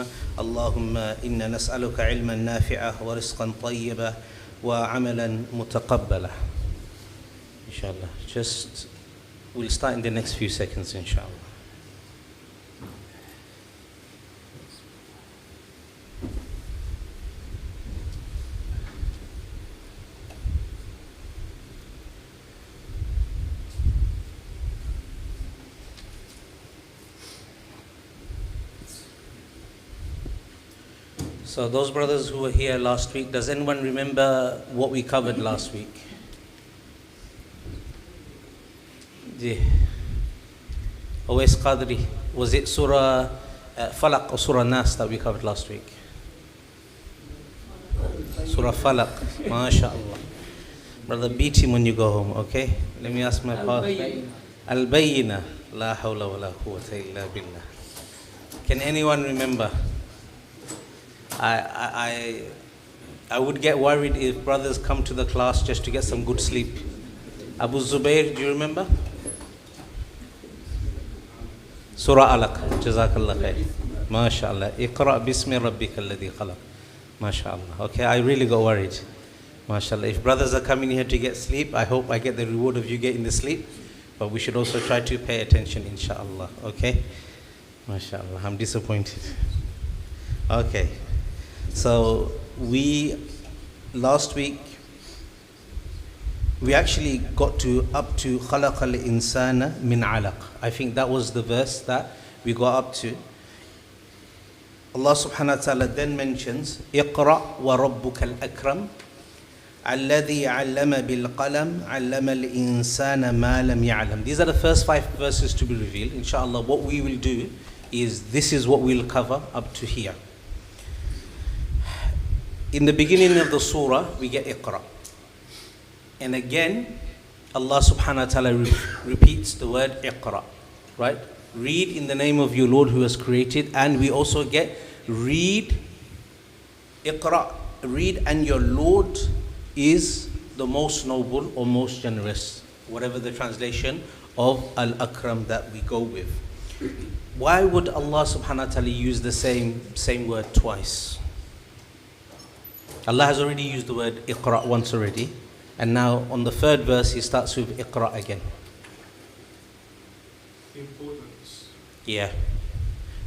الكريمة اللهم إنا نسألك علما نافعا ورزقا طيبا وعملا متقبلا. Inshallah. We'll start in the next few seconds, inshallah. So those brothers who were here last week, does anyone remember what we covered last week? Awais Qadri, was it Surah Falaq or Surah Nas that we covered last week? Surah Falaq, MashaAllah. Brother, beat him when you go home, okay? Let me ask my pastor. Al-Bayyina, la hawla wa la quwwata illa billah. Can anyone remember? I would get worried if brothers come to the class just to get some good sleep. Abu Zubair, do you remember? Surah Alaq, Jazakallah khair. MashaAllah. Iqra' bismi rabbika alladhi khalaq. MashaAllah. Okay, I really got worried. MashaAllah. If brothers are coming here to get sleep, I hope I get the reward of you getting the sleep. But we should also try to pay attention, inshaAllah. Okay? MashaAllah. I'm disappointed. Okay. So last week, we actually got up to خَلَقَ الْإِنسَانَ مِنْ عَلَقٍ. I think that was the verse that we got up to. Allah subhanahu wa ta'ala then mentions اقرأ وَرَبُّكَ الْأَكْرَمِ الَّذِي عَلَّمَ بِالْقَلَمِ عَلَّمَ الْإِنسَانَ مَا لَمْ يَعْلَمْ. These are the first 5 verses to be revealed. Inshallah, what we will do is, this is what we'll cover up to here. In the beginning of the surah, we get Iqra. And again, Allah subhanahu wa ta'ala repeats the word Iqra, right? Read in the name of your Lord who has created. And we also get read, Iqra, read, and your Lord is the most noble or most generous, whatever the translation of Al-Akram that we go with. Why would Allah subhanahu wa ta'ala use the same word twice? Allah has already used the word Iqra once already, and now on the 3rd verse he starts with Iqra again. Importance. Yeah.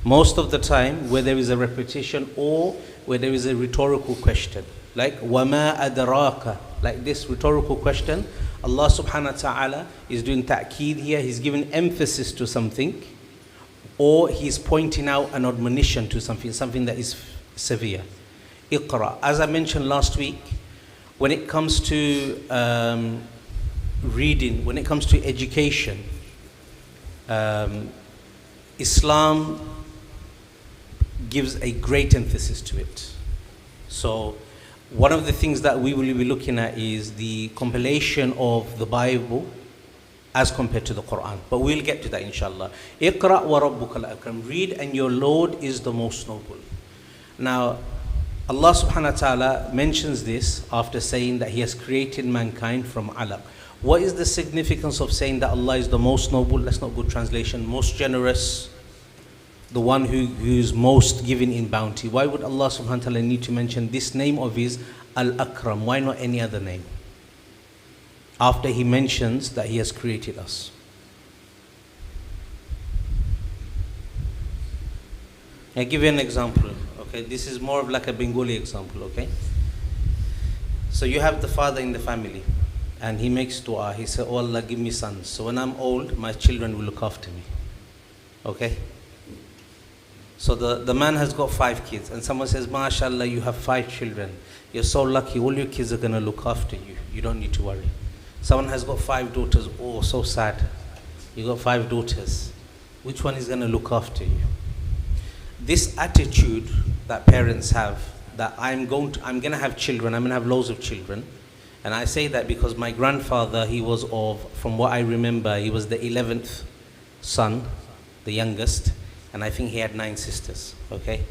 Most of the time where there is a repetition or where there is a rhetorical question, like وَمَا أَدْرَاكَ, like this rhetorical question, Allah subhanahu wa ta'ala is doing ta'keed here. He's giving emphasis to something, or he's pointing out an admonition to something that is severe. Iqra. As I mentioned last week, when it comes to reading, when it comes to education, Islam gives a great emphasis to it. So one of the things that we will be looking at is the compilation of the Bible as compared to the Quran. But we'll get to that, inshallah. Iqra wa rabbuka al-akram. Read, and your Lord is the most noble. Now, Allah subhanahu wa ta'ala mentions this after saying that He has created mankind from alaq. What is the significance of saying that Allah is the most noble? That's not good translation. Most generous, the one who's most giving in bounty. Why would Allah subhanahu wa ta'ala need to mention this name of His, Al-Akram? Why not any other name? After He mentions that He has created us. I'll give you an example. Okay, this is more of like a Bengali example, okay? So you have the father in the family, and he makes dua. He says, oh Allah, give me sons. So when I'm old, my children will look after me. Okay? So the man has got 5 kids, and someone says, MashaAllah, you have 5 children. You're so lucky, all your kids are going to look after you. You don't need to worry. Someone has got 5 daughters. Oh, so sad. You got 5 daughters. Which one is going to look after you? This attitude that parents have, that I'm going to have children, I'm going to have loads of children. And I say that because my grandfather, he was from what I remember, he was the 11th son, the youngest, and I think he had 9 sisters, okay?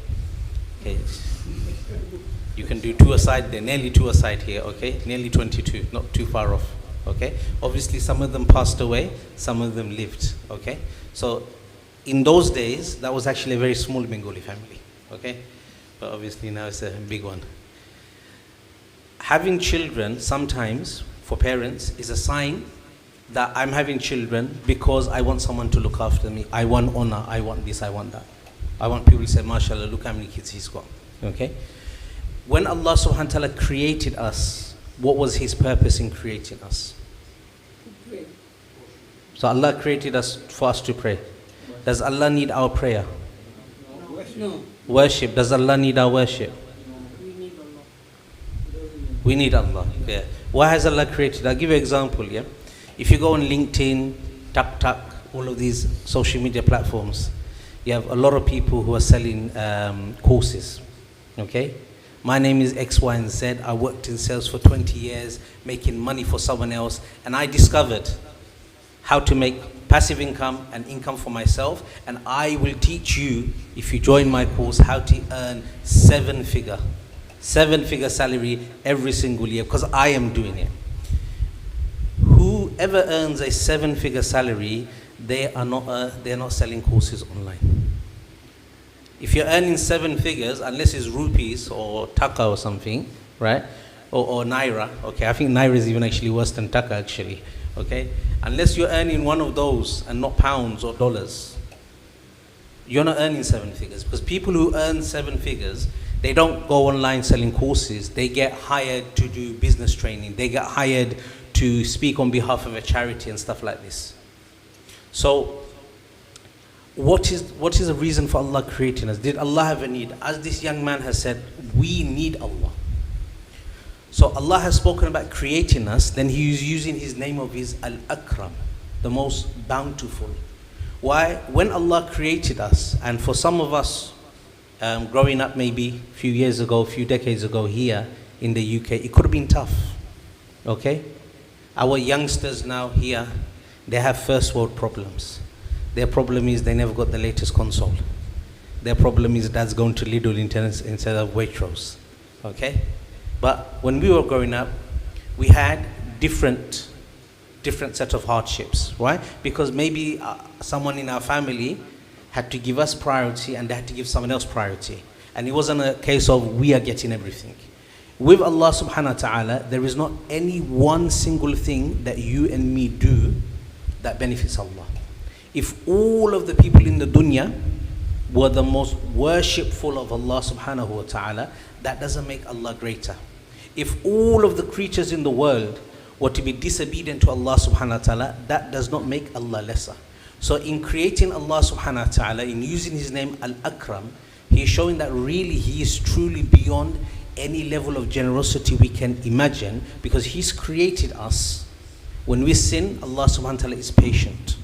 You can do 2 aside there, nearly 2 aside here, okay? Nearly 22, not too far off, okay? Obviously some of them passed away, some of them lived, okay? So in those days, that was actually a very small Bengali family, okay? But obviously now it's a big one. Having children sometimes for parents is a sign that I'm having children because I want someone to look after me. I want honor, I want this, I want that. I want people to say, mashallah, look how many kids he's got, okay? When Allah subhanahu wa ta'ala created us, what was his purpose in creating us? Pray. So Allah created us for us to pray. Does Allah need our prayer? No. Worship. Does Allah need our worship? We need Allah. We need Allah. Yeah. Why has Allah created? I'll give you an example, yeah? If you go on LinkedIn, TikTok, all of these social media platforms, you have a lot of people who are selling courses, okay? My name is X, Y, and Z. I worked in sales for 20 years, making money for someone else, and I discovered how to make passive income and income for myself, and I will teach you, if you join my course, how to earn seven-figure salary every single year, because I am doing it. Whoever earns a seven-figure salary, they're not selling courses online. If you're earning seven figures, unless it's rupees or taka or something, right? Or naira, okay? I think naira is even actually worse than taka, actually, okay? Unless you're earning one of those and not pounds or dollars, you're not earning seven figures. Because people who earn seven figures, they don't go online selling courses. They get hired to do business training. They get hired to speak on behalf of a charity and stuff like this. So, what is the reason for Allah creating us? Did Allah have a need? As this young man has said, we need Allah. So Allah has spoken about creating us, then He is using His name of His Al-Akram, the most bountiful. Why? When Allah created us, and for some of us, growing up maybe a few years ago, a few decades ago here in the UK, it could have been tough, okay? Our youngsters now here, they have first world problems. Their problem is they never got the latest console. Their problem is dad's going to Lidl instead of Waitrose. Okay? But when we were growing up, we had different set of hardships. Why? Because maybe someone in our family had to give us priority and they had to give someone else priority. And it wasn't a case of we are getting everything. With Allah subhanahu wa ta'ala, there is not any one single thing that you and me do that benefits Allah. If all of the people in the dunya were the most worshipful of Allah subhanahu wa ta'ala, that doesn't make Allah greater. If all of the creatures in the world were to be disobedient to Allah subhanahu wa ta'ala, that does not make Allah lesser. So in creating Allah subhanahu wa ta'ala, in using His name Al-Akram, He is showing that really He is truly beyond any level of generosity we can imagine, because He's created us. When we sin, Allah subhanahu wa ta'ala is patient.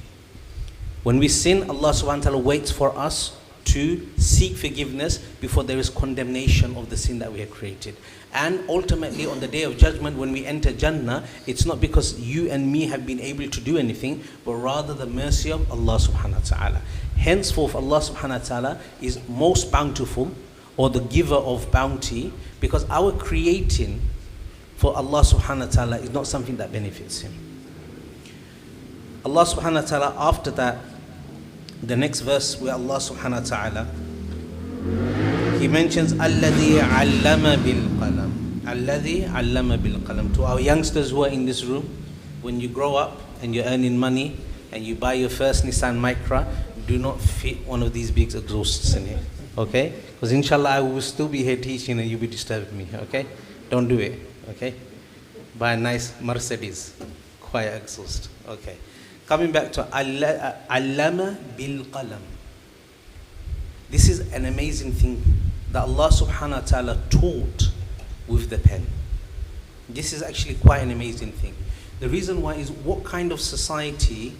When we sin, Allah subhanahu wa ta'ala waits for us to seek forgiveness before there is condemnation of the sin that we have created. And ultimately on the day of judgment, when we enter Jannah, it's not because you and me have been able to do anything, but rather the mercy of Allah subhanahu wa ta'ala. Henceforth, Allah subhanahu wa ta'ala is most bountiful, or the giver of bounty, because our creating for Allah subhanahu wa ta'ala is not something that benefits Him. Allah subhanahu wa ta'ala, after that, the next verse where Allah subhanahu wa ta'ala, He mentions Alladhi allama bil qalam. Alladhi allama bil qalam. To our youngsters who are in this room, when you grow up and you're earning money and you buy your first Nissan Micra, do not fit one of these big exhausts in here, okay? Because inshallah I will still be here teaching and you'll be disturbing me, okay? Don't do it, okay? Buy a nice Mercedes, quiet exhaust, okay? Coming back to Allama bil qalam. This is an amazing thing that Allah subhanahu wa ta'ala taught with the pen. This is actually quite an amazing thing. The reason why is, what kind of society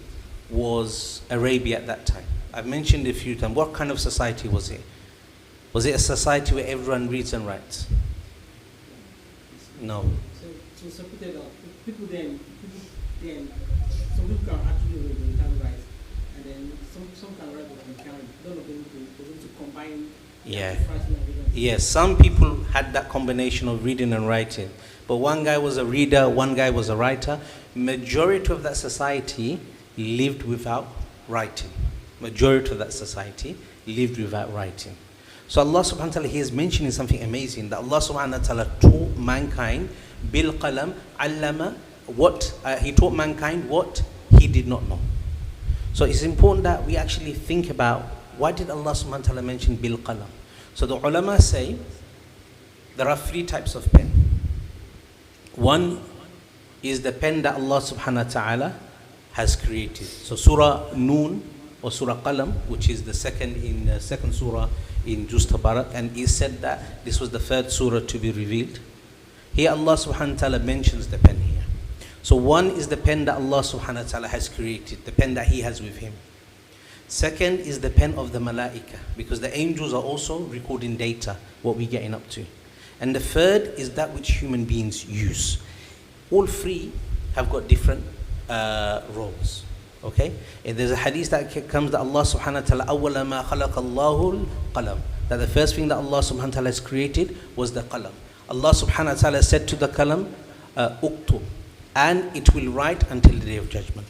was Arabia at that time? I've mentioned a few times. What kind of society was it? Was it a society where everyone reads and writes? No. So separated up. People then, some people can actually read and can write, and then some can write but they can't read. None of them were able to combine. Yeah. Yes, some people had that combination of reading and writing. But one guy was a reader, one guy was a writer. Majority of that society lived without writing. Majority of that society lived without writing. So Allah subhanahu wa ta'ala, He is mentioning something amazing, that Allah subhanahu wa ta'ala taught mankind bil qalam, allama, what He taught mankind what He did not know. So it's important that we actually think about, why did Allah subhanahu wa ta'ala mention bil qalam? So the ulama say there are 3 types of pen. One is the pen that Allah subhanahu wa ta'ala has created. So Surah Noon or Surah Qalam, which is the second surah in Juz Tabarak, and He said that this was the 3rd surah to be revealed. Here Allah subhanahu wa ta'ala mentions the pen here. So one is the pen that Allah subhanahu wa ta'ala has created, the pen that He has with Him. Second is the pen of the malaika, because the angels are also recording data, what we're getting up to. And the third is that which human beings use. All 3 have got different roles. Okay? And there's a hadith that comes that Allah subhanahu wa ta'ala, awwala ma khalaqa Allahul qalam, that the first thing that Allah subhanahu wa ta'ala has created was the qalam. Allah subhanahu wa ta'ala said to the qalam, uktub, and it will write until the day of judgment.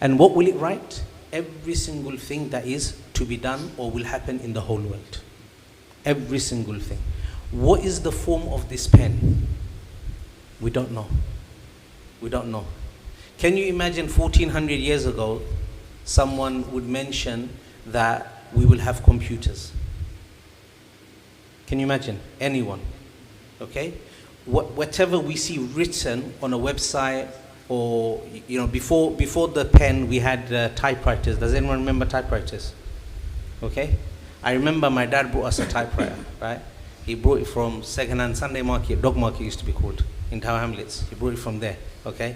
And what will it write? Every single thing that is to be done or will happen in the whole world. Every single thing. What is the form of this pen? We don't know. We don't know. Can you imagine 1400 years ago, someone would mention that we will have computers? Can you imagine? Anyone? Okay? Whatever we see written on a website, or before the pen we had typewriters. Does anyone remember typewriters? Okay? I remember my dad brought us a typewriter, right? He brought it from second-hand Sunday market, dog market used to be called, in Tower Hamlets. He brought it from there, okay?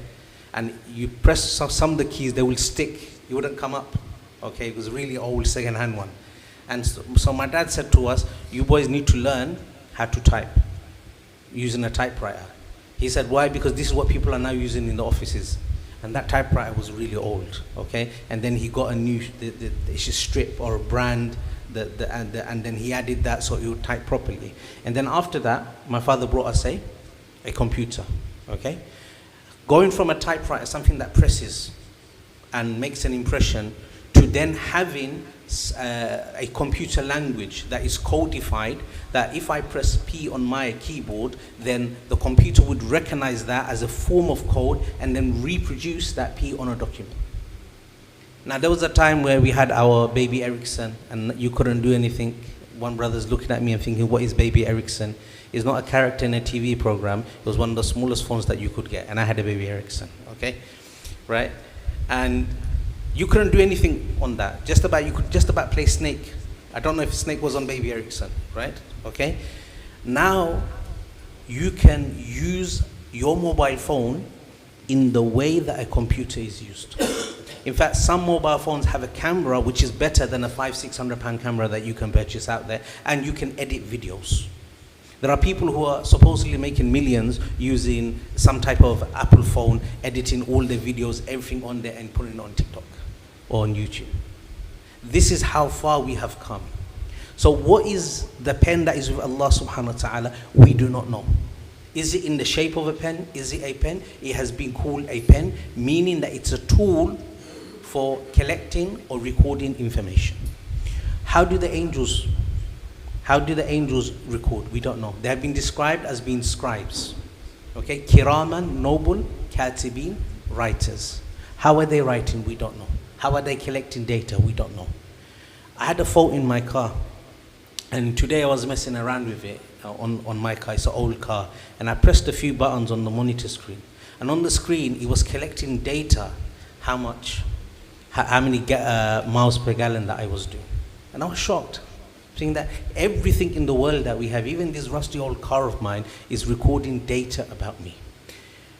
And you press some of the keys, they will stick. It wouldn't come up, okay? It was really old second-hand one. And so my dad said to us, you boys need to learn how to type using a typewriter. He said, why? Because this is what people are now using in the offices. And that typewriter was really old, okay? And then he got a new strip or a brand, and then he added that so it would type properly. And then after that, my father brought us a computer, okay? Going from a typewriter, something that presses and makes an impression, to then having a computer language that is codified, that if I press P on my keyboard, then the computer would recognize that as a form of code and then reproduce that P on a document. Now there was a time where we had our baby Ericsson and you couldn't do anything. One brother's looking at me and thinking, what is baby Ericsson? It's not a character in a TV program. It was one of the smallest phones that you could get, and I had a baby Ericsson, okay? Right? And you couldn't do anything on that. You could just about play Snake. I don't know if Snake was on baby Ericsson, right? Okay? Now, you can use your mobile phone in the way that a computer is used. In fact, some mobile phones have a camera which is better than a £500-600 camera that you can purchase out there, and you can edit videos. There are people who are supposedly making millions using some type of Apple phone, editing all the videos, everything on there, and putting it on TikTok or on YouTube. This is how far we have come. So what is the pen that is with Allah subhanahu wa ta'ala? We do not know. Is it in the shape of a pen? Is it a pen? It has been called a pen, meaning that it's a tool for collecting or recording information. How do the angels record? We don't know. They have been described as being scribes. Okay? Kiraman, noble, katibin, writers. How are they writing? We don't know. How are they collecting data? We don't know. I had a fault in my car, and today I was messing around with it on my car. It's an old car, and I pressed a few buttons on the monitor screen, and on the screen it was collecting data, how many miles per gallon that I was doing, and I was shocked, saying that everything in the world that we have, even this rusty old car of mine, is recording data about me.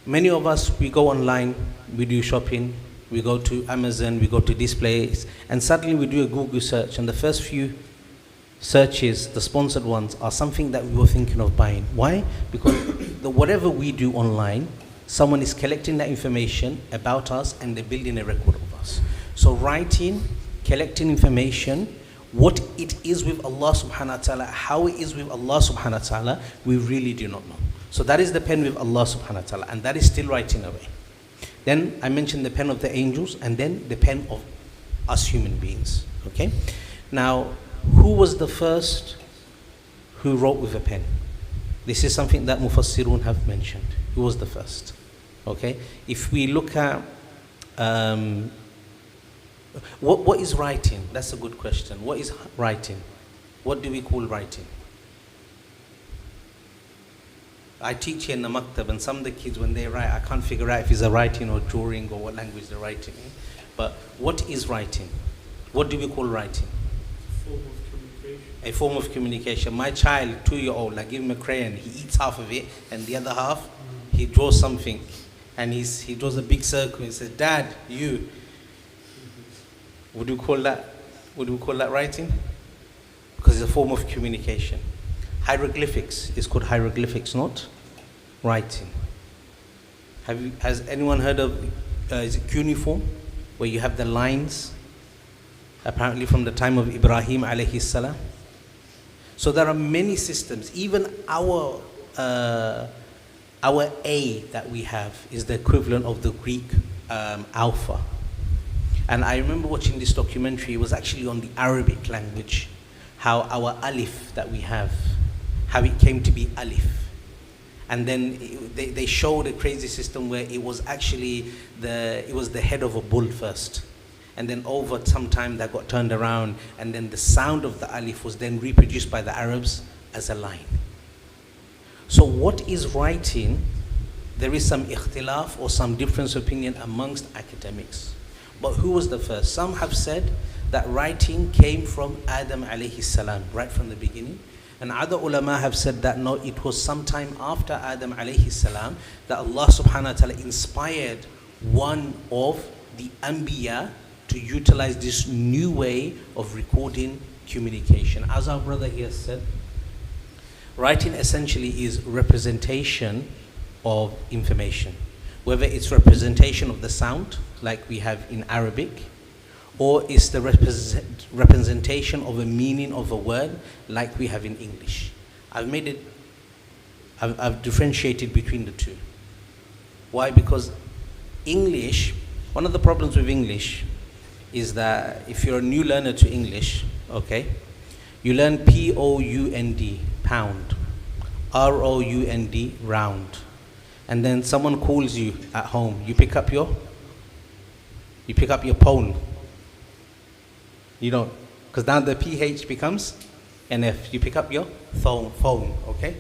Many of us, we go online, we do shopping, we go to Amazon, we go to this place, and suddenly we do a Google search, and the first few searches, the sponsored ones, are something that we were thinking of buying. Why? Because whatever we do online, someone is collecting that information about us and they're building a record of us. So writing, collecting information, what it is with Allah subhanahu wa ta'ala, how it is with Allah subhanahu wa ta'ala, we really do not know. So that is the pen with Allah subhanahu wa ta'ala, and that is still writing away. Then I mentioned the pen of the angels, and then the pen of us human beings. Okay? Now, who was the first who wrote with a pen. This is something that Mufassirun have mentioned. Who was the first? Okay? If we look at what is writing? That's a good question. What is writing? What do we call writing? I teach here in the maktab, and some of the kids, when they write, I can't figure out if it's a writing or drawing or what language they're writing in. But what is writing? What do we call writing? Form of communication. A form of communication. My child, 2-year-old, I give him a crayon, he eats half of it, and the other half, he draws something. And he draws a big circle, he says, Dad, you. Would we call that writing? Because it's a form of communication. Hieroglyphics is called hieroglyphics, not writing. Has anyone heard of, is it cuneiform? Where you have the lines, apparently from the time of Ibrahim alayhi salam. So there are many systems. Even our A that we have is the equivalent of the Greek alpha. And I remember watching this documentary. It was actually on the Arabic language, how our alif that we have, how it came to be alif. And then they showed a crazy system where it was actually it was the head of a bull first. And then over some time that got turned around, and then the sound of the alif was then reproduced by the Arabs as a line. So what is writing? There is some ikhtilaf or some difference of opinion amongst academics. But who was the first? Some have said that writing came from Adam alayhi salam, right from the beginning. And other ulama have said that no, it was sometime after Adam alayhi salam that Allah subhanahu wa ta'ala inspired one of the Anbiya to utilize this new way of recording communication. As our brother here said, writing essentially is representation of information. Whether it's representation of the sound, like we have in Arabic, or it's the representation of a meaning of a word, like we have in English. I've differentiated between the two. Why? Because English, one of the problems with English is that if you're a new learner to English, okay, you learn P-O-U-N-D, pound, R-O-U-N-D, round. And then someone calls you at home, you pick up your phone. You don't, because now the PH becomes an F. You pick up your phone, okay?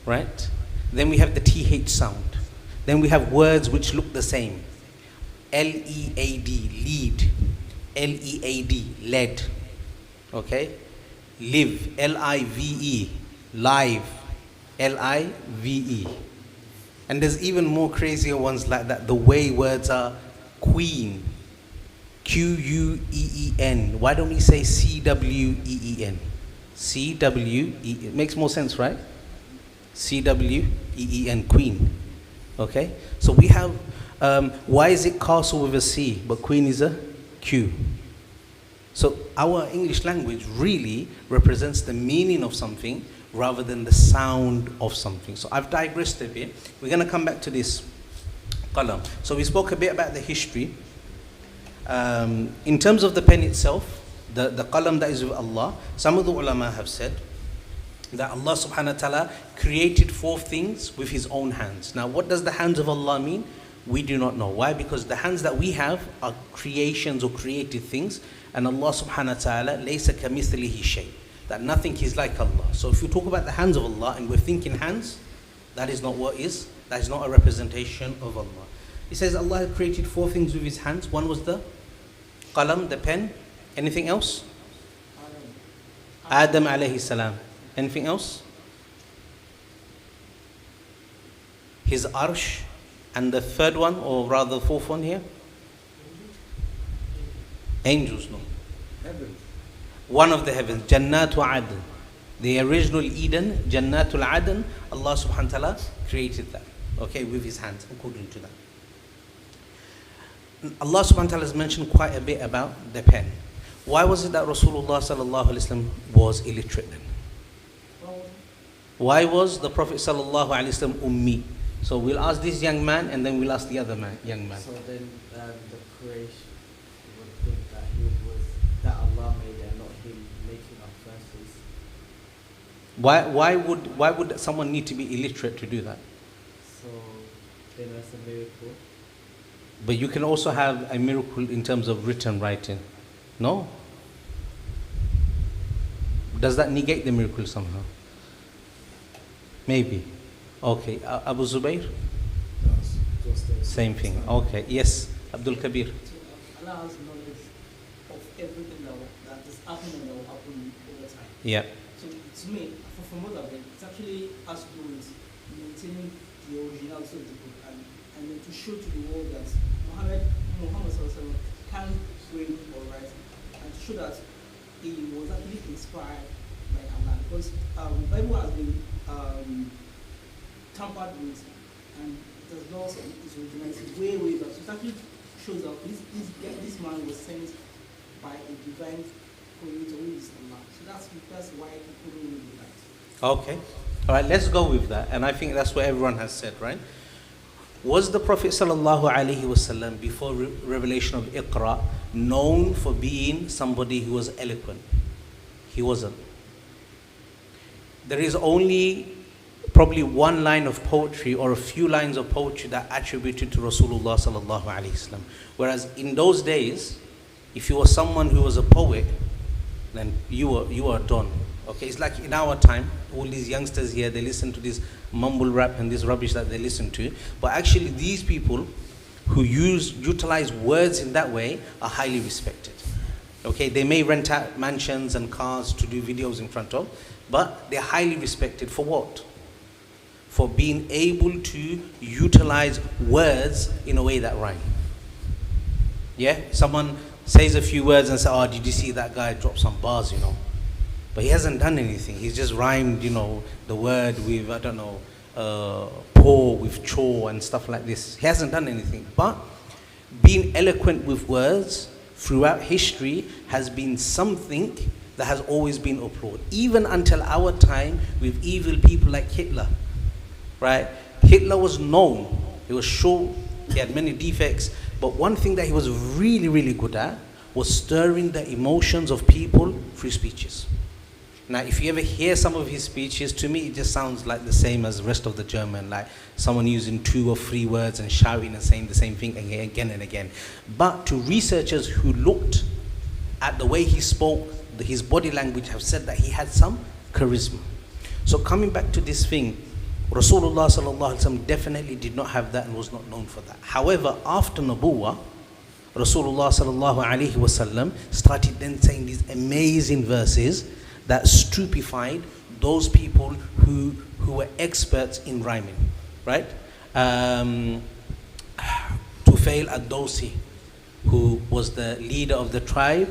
Right? Then we have the TH sound. Then we have words which look the same. L-E-A-D, lead. L-E-A-D, lead. Okay? Live, L-I-V-E, live. L-I-V-E. And there's even more crazier ones like that. The way words are queen. Q-U-E-E-N. Why don't we say C-W-E-E-N? C-W-E-E. It makes more sense, right? C-W-E-E-N, queen. Okay? So we have, why is it castle with a C, but queen is a Q? So our English language really represents the meaning of something rather than the sound of something. So I've digressed a bit. We're going to come back to this qalam. So we spoke a bit about the history. In terms of the pen itself, the qalam that is with Allah, some of the ulama have said that Allah subhanahu wa ta'ala created 4 things with his own hands. Now what does the hands of Allah mean? We do not know. Why? Because the hands that we have are creations or created things, and Allah subhanahu wa ta'ala laysa kamithlihi shay, that nothing is like Allah. So if you talk about the hands of Allah and we're thinking hands, that is not what is, that is not a representation of Allah. He says Allah had created 4 things with his hands. One was the qalam, the pen. Anything else? Adam alayhi salam. Anything else? His arsh. And the third one, or rather the 4th one here? Angels, no. Heaven. One of the heavens, Jannatul Adn. The original Eden, Jannatul Adn, Allah subhanahu wa ta'ala created that, okay, with his hands, according to that. Allah subhanahu wa ta'ala has mentioned quite a bit about the pen. Why was it that Rasulullah sallallahu alaihi wasallam was illiterate then? Why was the Prophet sallallahu alaihi wasallam ummi? So we'll ask this young man and then we'll ask the other young man. So then the Quraysh would think that that Allah made it and not him making up verses. Why would someone need to be illiterate to do that? So then that's a miracle. But you can also have a miracle in terms of written writing. No? Does that negate the miracle somehow? Maybe. Okay. Abu Zubair? Same thing. Okay. Yes. Abdul Kabir. So Allah has knowledge of everything that is happening and that will happen over time. Yeah. So to me, from what I've read, it actually has to do with maintaining the originality of the book and then to show to the world that Muhammad can read or write, and to show that he was actually inspired by Allah. Because the Bible has been tampered with and it has lost its originality way back. So it actually shows that this man was sent by a divine creator who is Allah. So that's why he couldn't really do that. Okay. All right, let's go with that. And I think that's what everyone has said, right? Was the Prophet sallallahu alaihi wasallam before revelation of Iqra known for being somebody who was eloquent? He wasn't. There is only probably one line of poetry or a few lines of poetry that attributed to Rasulullah sallallahu alaihi wasallam. Whereas in those days, if you were someone who was a poet, then you were done. Okay, it's like in our time, all these youngsters here, they listen to this mumble rap and this rubbish that they listen to. But actually, these people who utilize words in that way are highly respected. Okay, they may rent out mansions and cars to do videos in front of, but they're highly respected for what? For being able to utilize words in a way that rhyme. Yeah, someone says a few words and says, "Oh, did you see that guy drop some bars, you know?" But he hasn't done anything. He's just rhymed, the word with, pour with chore and stuff like this. He hasn't done anything. But being eloquent with words throughout history has been something that has always been applauded. Even until our time with evil people like Hitler, right? Hitler was known. He was short. He had many defects. But one thing that he was really, really good at was stirring the emotions of people through speeches. Now, if you ever hear some of his speeches, to me it just sounds like the same as the rest of the German, like someone using 2 or 3 words and shouting and saying the same thing again and again. But to researchers who looked at the way he spoke, his body language, have said that he had some charisma. So coming back to this thing, Rasulullah sallallahu alaihi wasallam definitely did not have that and was not known for that. However, after Nabuwah, Rasulullah sallallahu alaihi wasallam started then saying these amazing verses that stupefied those people who were experts in rhyming, right? Tufail ad-Dawsi, who was the leader of the tribe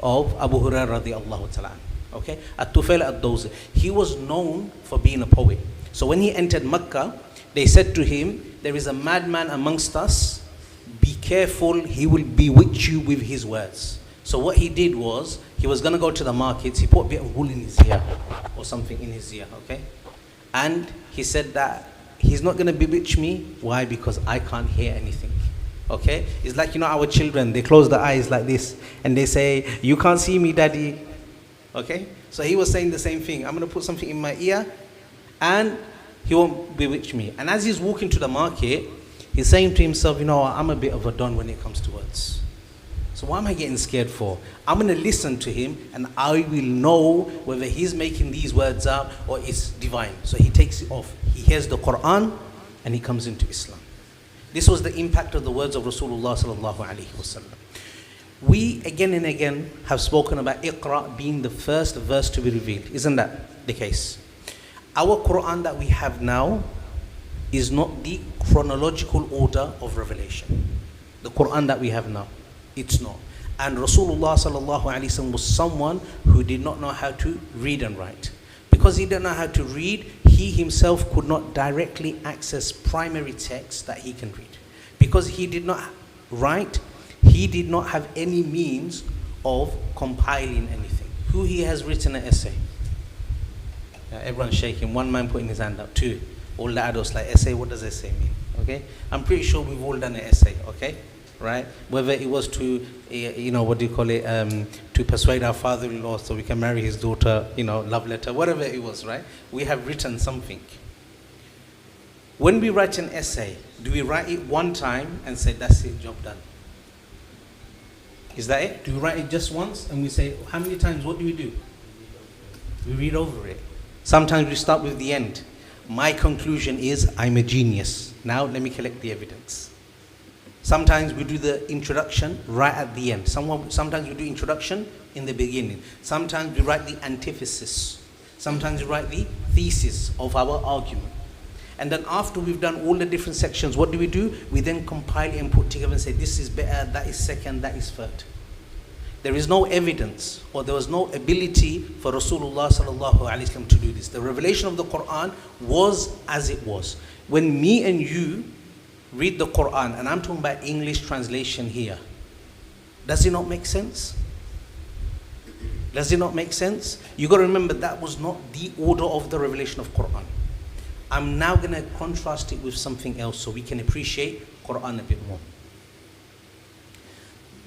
of Abu Hurairah radiallahu ta'ala. Okay, Tufail ad-Dawsi, he was known for being a poet. So when he entered Mecca, they said to him, "There is a madman amongst us. Be careful, he will bewitch you with his words." So what he did was, he was going to go to the markets, he put a bit of wool in his ear, or something in his ear, okay? And he said that he's not going to bewitch me. Why? Because I can't hear anything, okay? It's like, our children, they close their eyes like this, and they say, "You can't see me, daddy," okay? So he was saying the same thing. I'm going to put something in my ear, and he won't bewitch me. And as he's walking to the market, he's saying to himself, I'm a bit of a don when it comes to words. So what am I getting scared for? I'm going to listen to him and I will know whether he's making these words up or it's divine. So he takes it off. He hears the Quran and he comes into Islam. This was the impact of the words of Rasulullah sallallahu alaihi wasallam. We again and again have spoken about Iqra being the first verse to be revealed. Isn't that the case? Our Quran that we have now is not the chronological order of revelation. The Quran that we have now, it's not. And Rasulullah sallallahu alaihi wasallam was someone who did not know how to read and write. Because he didn't know how to read, he himself could not directly access primary texts that he can read. Because he did not write, he did not have any means of compiling anything. Who he has written an essay? Everyone's shaking. One man putting his hand up. 2. All the adults like, essay, what does essay mean? Okay? I'm pretty sure we've all done an essay, okay? right? Whether it was to, what do you call it, to persuade our father-in-law so we can marry his daughter, love letter, whatever it was, right? We have written something. When we write an essay, do we write it one time and say, that's it, job done? Is that it? Do we write it just once and we say, how many times, what do? We read over it. Sometimes we start with the end. My conclusion is, I'm a genius. Now let me collect the evidence. Sometimes we do the introduction right at the end. Sometimes we do introduction in the beginning. Sometimes we write the antithesis. Sometimes we write the thesis of our argument. And then after we've done all the different sections, what do? We then compile it and put together and say, this is better, that is second, that is third. There is no evidence, or there was no ability for Rasulullah sallallahu alaihi wasallam to do this. The revelation of the Quran was as it was. When me and you read the Quran, and I'm talking about English translation here, does it not make sense? Does it not make sense? You got to remember that was not the order of the revelation of Quran. I'm now going to contrast it with something else so we can appreciate Quran a bit more.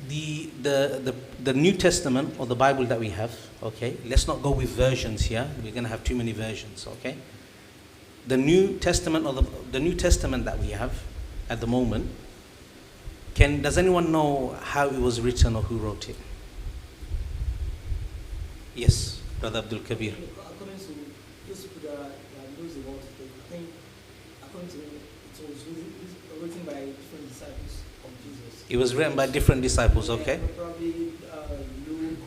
The New Testament, or the Bible that we have, okay, let's not go with versions here. We're going to have too many versions, okay? The New Testament, or the New Testament that we have at the moment, does anyone know how it was written or who wrote it? Yes, Brother Abdul Kabir. According to those people that knows about it, I think according to it was written by different disciples of Jesus. It was written by different disciples, okay? Yeah, probably Luke,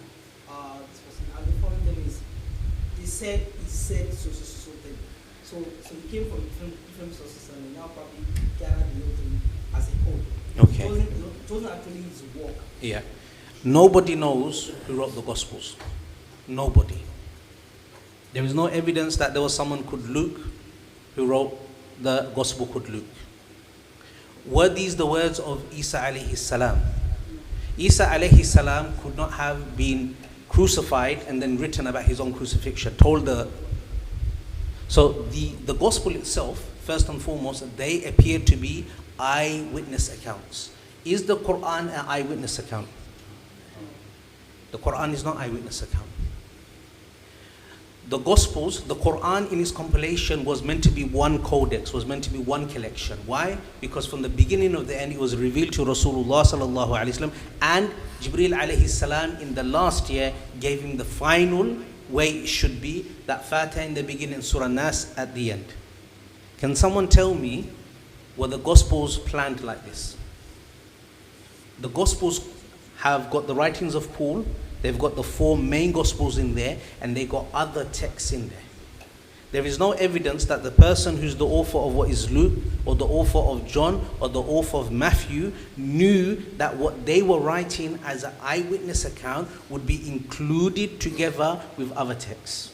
this person. And the funny thing is, he said so thing. So he came from different sources and he now probably gathered the whole thing as a whole. Okay. It wasn't actually his work. Yeah. Nobody knows who wrote the Gospels. Nobody. There is no evidence that there was someone called Luke who wrote the Gospel called Luke. Were these the words of Isa alayhi salam? Isa alayhi salam could not have been crucified and then written about his own crucifixion. So the Gospel itself, first and foremost, they appear to be eyewitness accounts. Is the Quran an eyewitness account? The Quran is not eyewitness account. The Gospels, the Quran in its compilation was meant to be one codex, was meant to be one collection. Why? Because from the beginning of the end, it was revealed to Rasulullah sallallahu alaihi wasallam, and Jibreel alayhi salam in the last year gave him the final way it should be, that Fatiha in the beginning, Surah Nas at the end. Can someone tell me, were the Gospels planned like this? The Gospels have got the writings of Paul. They've got the 4 main Gospels in there, and they got other texts in there. There is no evidence that the person who's the author of what is Luke, or the author of John, or the author of Matthew knew that what they were writing as an eyewitness account would be included together with other texts.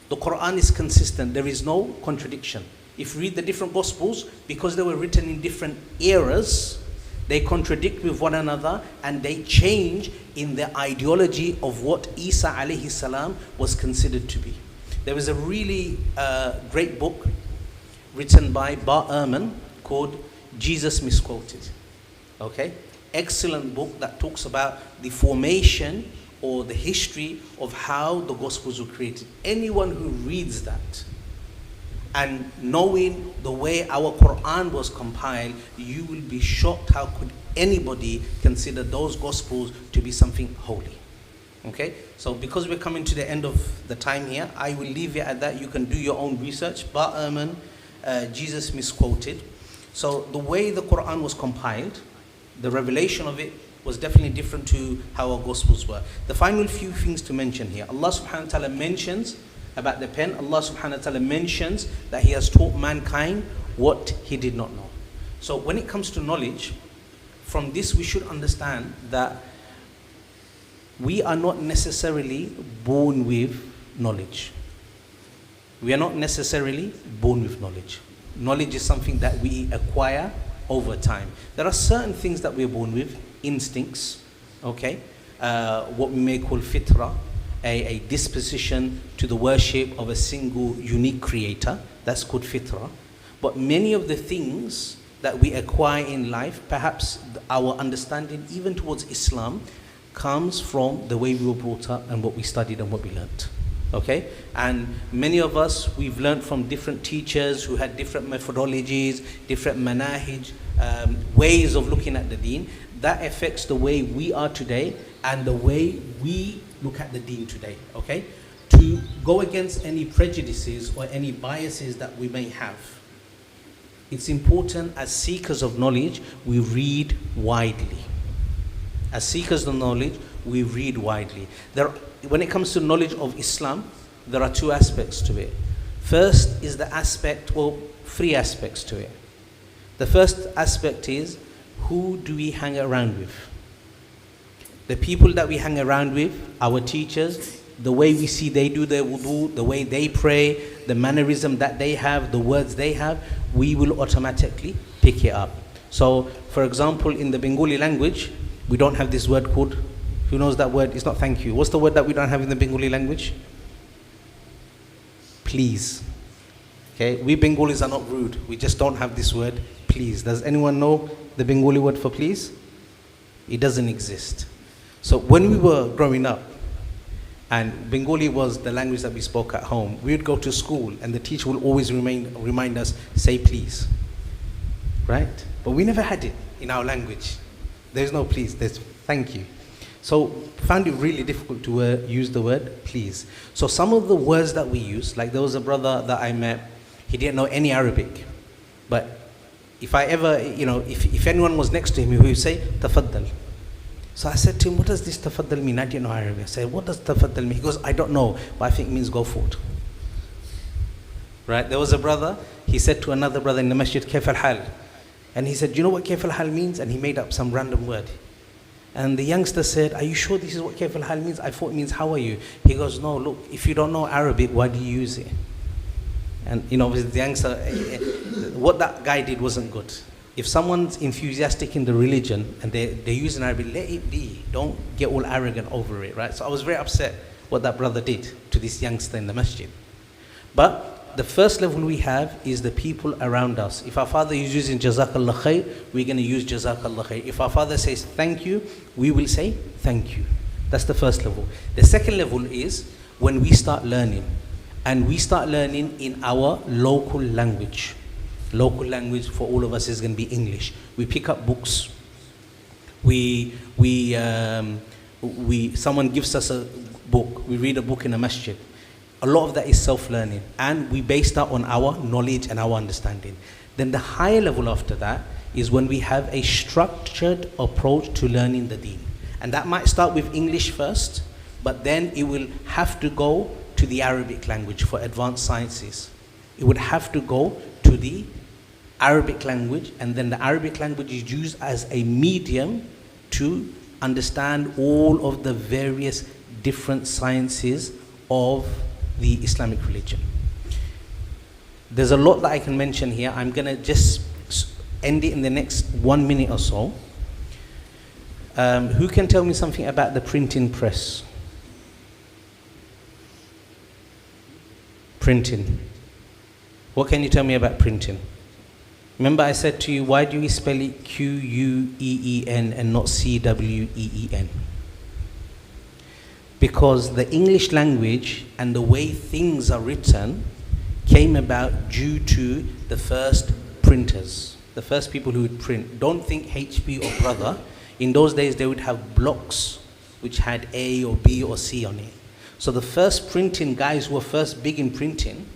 The Quran is consistent. There is no contradiction. If you read the different Gospels, because they were written in different eras, they contradict with one another and they change in the ideology of what Isa alayhi salam was considered to be. There is a really great book written by Bar Ehrman called Jesus Misquoted. Okay? Excellent book that talks about the formation or the history of how the Gospels were created. Anyone who reads that, and knowing the way our Quran was compiled, you will be shocked how could anybody consider those Gospels to be something holy. Okay? So because we're coming to the end of the time here, I will leave it at that. You can do your own research. Bar Ehrman, Jesus Misquoted. So the way the Quran was compiled, the revelation of it was definitely different to how our Gospels were. The final few things to mention here. Allah subhanahu wa ta'ala mentions about the pen. Allah subhanahu wa ta'ala mentions that He has taught mankind what He did not know. So when it comes to knowledge, from this we should understand that we are not necessarily born with knowledge. We are not necessarily born with knowledge. Knowledge is something that we acquire over time. There are certain things that we are born with, instincts, okay, what we may call fitra, a disposition to the worship of a single unique creator. That's called fitra. But many of the things that we acquire in life, perhaps our understanding even towards Islam comes from the way we were brought up and what we studied and what we learnt. Okay? And many of us, we've learned from different teachers who had different methodologies, different manahij, ways of looking at the deen. That affects the way we are today and the way we look at the deen today. Okay? To go against any prejudices or any biases that we may have, it's important as seekers of knowledge, we read widely. As seekers of knowledge, we read widely. When it comes to knowledge of Islam, there are two aspects to it. First is the aspect, well, three aspects to it. The first aspect is, who do we hang around with? The people that we hang around with, our teachers, the way we see they do their wudu, the way they pray, the mannerism that they have, the words they have, we will automatically pick it up. So, for example, in the Bengali language, we don't have this word called, who knows that word? It's not thank you. What's the word that we don't have in the Bengali language? Please. Okay, we Bengalis are not rude. We just don't have this word, please. Does anyone know the Bengali word for please? It doesn't exist. So when we were growing up, and Bengali was the language that we spoke at home, we would go to school and the teacher will always remind us, say please. Right? But we never had it in our language. There's no please, there's thank you. So found it really difficult to use the word please. So some of the words that we use, like there was a brother that I met, he didn't know any Arabic. But if I ever, if anyone was next to him, he would say, tafaddal. So I said to him, what does this tafaddal mean? I didn't know Arabic. I said, what does tafaddal mean? He goes, I don't know, but I think it means go forward. Right? There was a brother, he said to another brother in the masjid, kaif al-hal? And he said, do you know what kaif al-hal means? And he made up some random word. And the youngster said, are you sure this is what kaif al-hal means? I thought it means how are you? He goes, no, look, if you don't know Arabic, why do you use it? And with the youngster, what that guy did wasn't good. If someone's enthusiastic in the religion and they're using Arabic, let it be. Don't get all arrogant over it, right? So I was very upset what that brother did to this youngster in the masjid. But the first level we have is the people around us. If our father is using Jazakallah khair, we're going to use Jazakallah khair. If our father says thank you, we will say thank you. That's the first level. The second level is when we start learning. And we start learning in our local language. Local language for all of us is going to be English. We pick up books. Someone gives us a book. We read a book in a masjid. A lot of that is self-learning, and we base that on our knowledge and our understanding. Then the higher level after that is when we have a structured approach to learning the deen. And that might start with English first, but then it will have to go to the Arabic language for advanced sciences. It would have to go to the Arabic language, and then the Arabic language is used as a medium to understand all of the various different sciences of the Islamic religion. There's a lot that I can mention here. I'm going to just end it in the next 1 minute or so. Who can tell me something about the printing press? Printing. What can you tell me about printing? Remember I said to you, why do we spell it Queen and not Cween? Because the English language and the way things are written came about due to the first printers, the first people who would print. Don't think HP or Brother. In those days they would have blocks which had A or B or C on it. So the first printing guys who were first big in printing,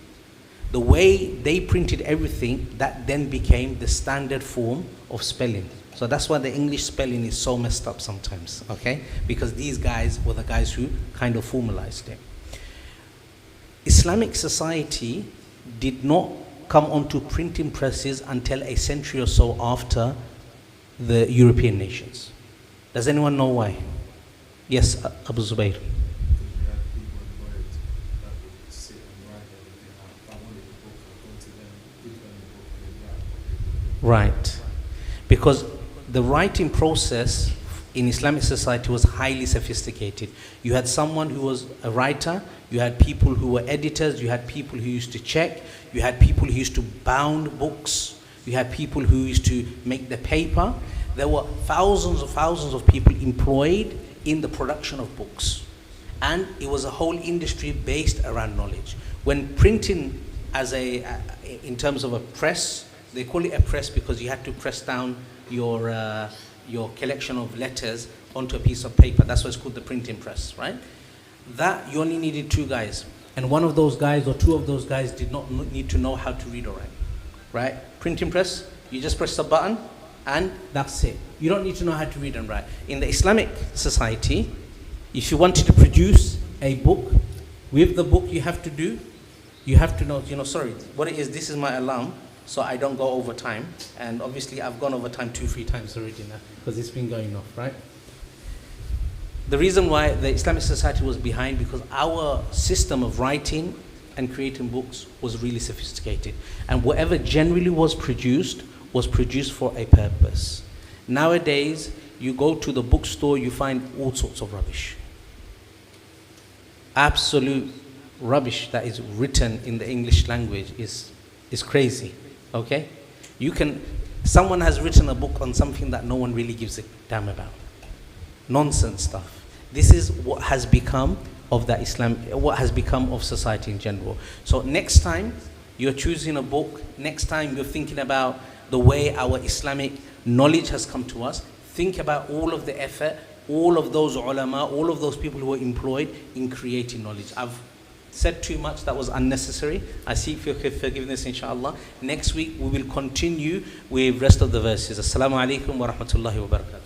the way they printed everything, that then became the standard form of spelling. So that's why the English spelling is so messed up sometimes, okay? Because these guys were the guys who kind of formalized it. Islamic society did not come onto printing presses until a century or so after the European nations. Does anyone know why? Yes, Abu Zubair. Right. Because the writing process in Islamic society was highly sophisticated. You had someone who was a writer, you had people who were editors, you had people who used to check, you had people who used to bound books, You had people who used to make the paper. There were thousands of people employed in the production of books. And it was a whole industry based around knowledge. When printing in terms of a press, they call it a press because you had to press down your collection of letters onto a piece of paper. That's why it's called the printing press, right? That you only needed 2 guys. And one of those guys or 2 of those guys did not need to know how to read or write, right? Printing press, you just press the button and that's it. You don't need to know how to read and write. In the Islamic society, if you wanted to produce a book, with the book you have to know, sorry, what it is, this is my alarm, so I don't go over time. And obviously I've gone over time 2-3 times already now, because it's been going off, right? The reason why the Islamic society was behind, because our system of writing and creating books was really sophisticated. And whatever generally was produced for a purpose. Nowadays, you go to the bookstore, you find all sorts of rubbish. Absolute rubbish that is written in the English language is crazy, okay? Someone has written a book on something that no one really gives a damn about. Nonsense stuff. This is what has become of what has become of society in general. So next time you're choosing a book, next time you're thinking about the way our Islamic knowledge has come to us, think about all of the effort, all of those ulama, all of those people who were employed in creating knowledge. I've said too much that was unnecessary. I seek for forgiveness, inshallah. Next week we will continue with rest of the verses. Assalamu alaikum wa rahmatullahi wa barakatuh.